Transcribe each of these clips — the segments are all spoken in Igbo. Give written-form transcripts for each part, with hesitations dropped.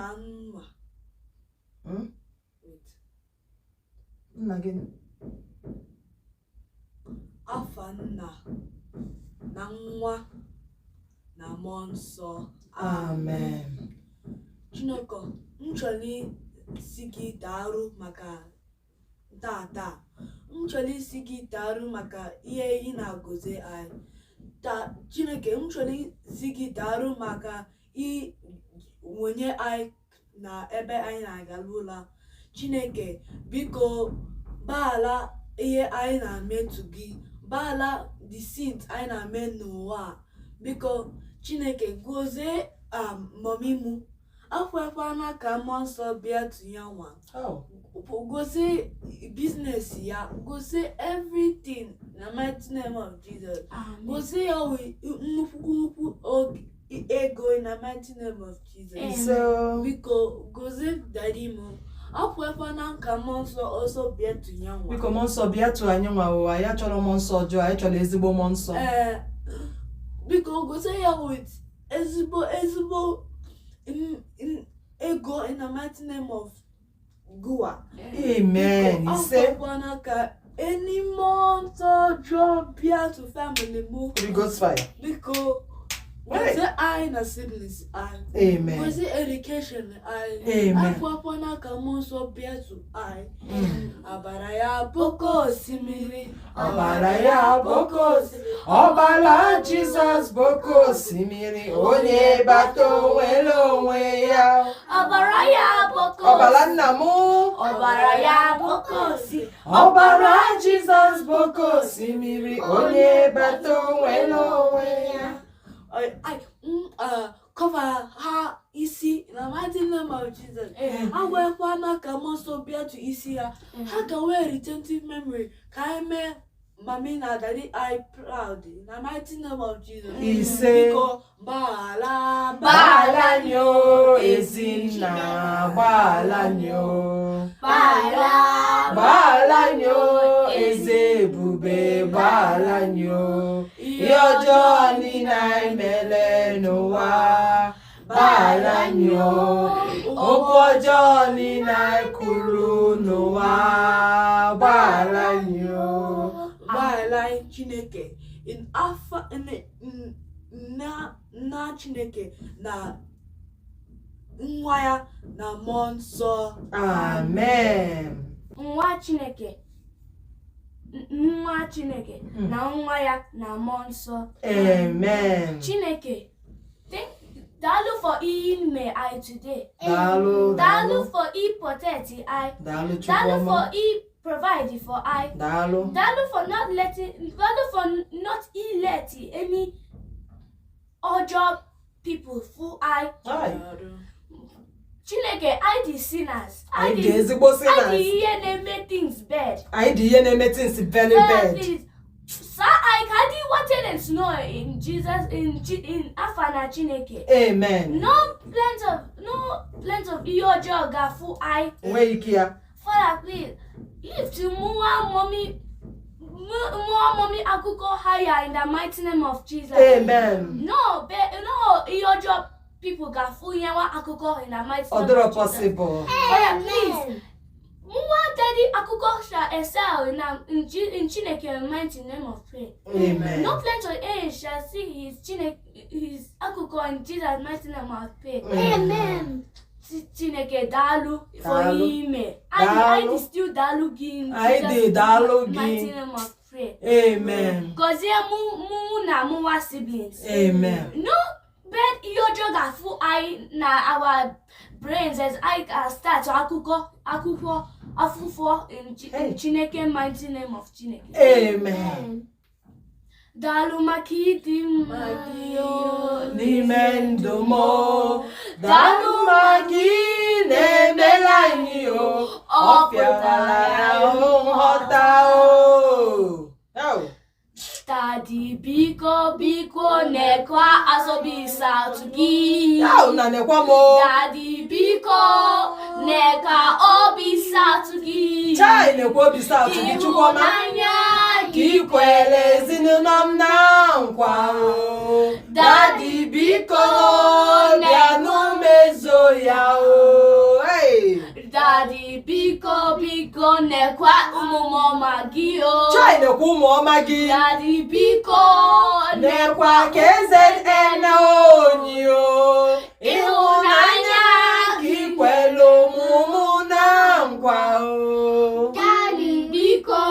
nwa. Nna gị. Afa nna na nwa na mmụọ nsọ. Amen. Chineke, m chọrọ isi gị daalụ maka tata. M chọrọ isi gị daalụ maka ihe ị na-agọzi anyị. Chineke, m chọrọ isi gị daalụ maka onye anyị na ebe anyị na-aga ụlọ. Chineke, biko gbaghara ihe anyị na-emetụ gị, gbaghara the sins anyị na-eme n'ụwa. Biko Chineke, gọzie mọmị mụ. Akwekwana ka mmụọ nsọ bịa tụnye nwa. Gọzie business ya, gọzie everything na mighty name of Jesus. Gọzie ya nnukwu ego na mighty name of Jesus. Biko gọzie daddy mụ. Akwekwana ka mmụọ nsọ ọsọ bịa tụnye nwa. Biko mmụọ nsọ bịa tụ anyị nwa ụwa. Ya chọrọ mmụọ nsọ ọjọọ, anyị chọrọ ezigbo mmụọ nsọ. Biko gọzie ya with ezigbo ego in the mighty name of Gua. Amen. Akwekwana ka any month or job bịa to family mụ. Holy Ghost fire. Biko gọzie anyị na siblings anyị. Amen. Gọzie education anyị. Amen. Akwekwana ka mmụọ nsọ bịa to anyị. Abara ya boko osimiri. Ọbara ya boko osimiri. Ọbara Jizọs boko osimiri. Onye bata onwere onwe ya. Ọbara ya boko. Ọbara nna m. Ọbara ya boko osimiri. Ọbara Jizọs boko osimiri. Onye bata onwere onwe ya. Cover ha isi na mighty name of Jesus. Agwekwana ka mmụọ nsọ bịa to isi ha. Ha ka nwee retentive memory ka anyị mee mami na daddy I proud na mighty name of Jesus. Biko Gbaghara nyo Ezinna, gbaghara nyo. Gbaghara nyo Eze Ebube, gbaghara nyo. Ihe ọjọọ niile anyị mere n'ụwa, gbaghara nyo. Okwu ọjọọ niile anyị kwuru n'ụwa, gbaghara nyo. Gbaghara Chineke na Chineke na nwa ya na mmụọ nsọ. Amen. Nwa Chineke na nwa ya na mmụọ nsọ. Amen. Chineke, daalụ for ime I today. Daalụ for protect I. Daalụ Daalụ for provide for I. Daalụ for not let any other people fool I. Chineke, I the sinners. I the ezigbo sinners. I the ihe na-eme things bad. I the ihe na-eme things very bad. Sir, I can't water and snow in Jesus in Afana Chineke. Amen. No plenty of your jog full I. Where here? Father, please lift more mommy akuko higher in the mighty name of Jesus. Amen. No, your job people got full yawa akuko in the mighty name of Jesus. Possible. Father, please. More daddy akuko shall excel in Chineke mighty name of prayer. Amen. No plenty of age shall see his akuko in Jesus mighty name of prayer. Amen. Chineke daalụ for ime. I still daalụ gị in Jesus mighty name of prayer. Amen. Gọzie mụ na mụwa siblings. Amen. No bad your jog full I na our brains as I can start akuko afufo in Chineke mighty name of Chineke. Amen. Daalụ maka ịdị mma n'ime ndụ m. Daalụ maka ị na-emere anyị o. Ọ pịawara ya nghọta o. Daddy biko nekwa asọbisa tugi. Na nekwa mo. Daddy biko neka obisa tugi. Chai nekwa obisa tugi chukwoma. Ki kwele ezinụlọ m na nkwa o. Daddy biko bịa n'umezo ya o. Daddy biko biko nekwa umumoma gio. Chai nekwa umumoma gi. Daddy biko nekwa KZN onyo. Ihunanya kikwelo mumu na nkwa o. Daddy biko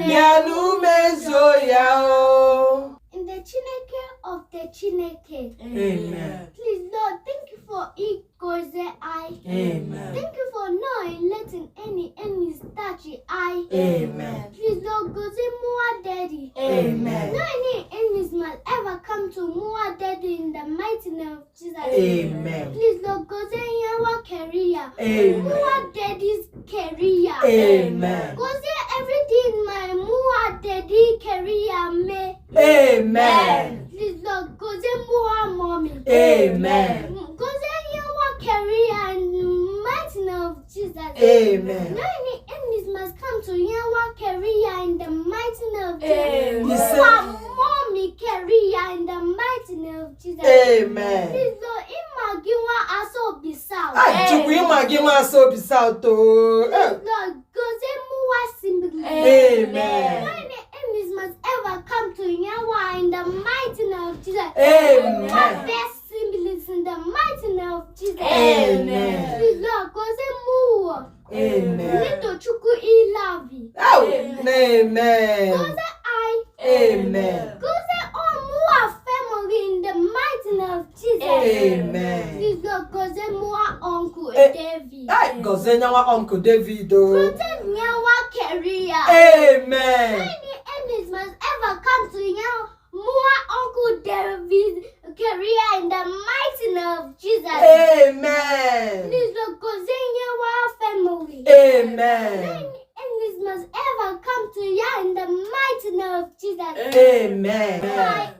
Bianu mezo ya o. In the Chineke of the Chineke. Amen. Please, Lord, thank you for it goes I. Amen. Thank you for not letting any enemies touch it I. Amen. Please, Lord, go to more daddy. Amen. No any enemies must ever come to more daddy in the mighty name of Jesus. Amen. Please, Lord, go to your career. Amen. More daddy's career. Amen. Go to everything my more daddy career may. Amen. Please, Lord, go to more mommy. Amen. Go to your career in the mighty name of Jesus. Amen. No any enemies must come to your career in the mighty name of Amen. Jesus. Your mommy career in the mighty name of Jesus. Amen. Please, Lord, imagiwa aso bisao. Ah, chukwu imagiwa so bisao to. Lord, go to more simply. Amen. No any enemies must ever come to your in the mighty name of Jesus. Amen. More best symbols in the mighty name of Jesus. Amen. Please, Lord, go to more. Amen. Little chukwu ilavi. Oh, amen. Go to I. Amen. Go to all more family in the mighty name of Jesus. Amen. Please, Lord, go to more uncle Eh, David. Ay, gozenya wa Uncle David Go o. to your career. Amen. Any enemies must ever come to your more uncle David career in the mighty name of Jesus. Amen. Please, Lord, go to your family. Amen. Any enemies must ever come to you in the mighty name of Jesus. Amen.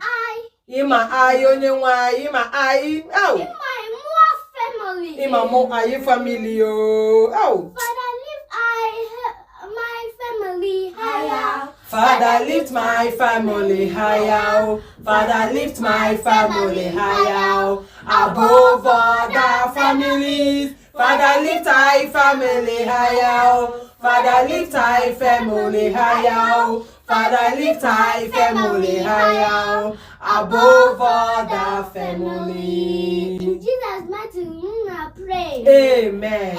I. Ima ayi onye nwe anyị, ima ayi. Ow. In my more family. Ima mo ayi family o. Ow. Father, lift my family higher. Father, lift my family higher. Oh. Father, lift my family higher. Oh. Above other families. Father, lift my family higher. Oh. Father, lift my family higher. Oh. Father, lift my family higher. Oh. Above other families. In Jesus' mighty name I pray. Amen.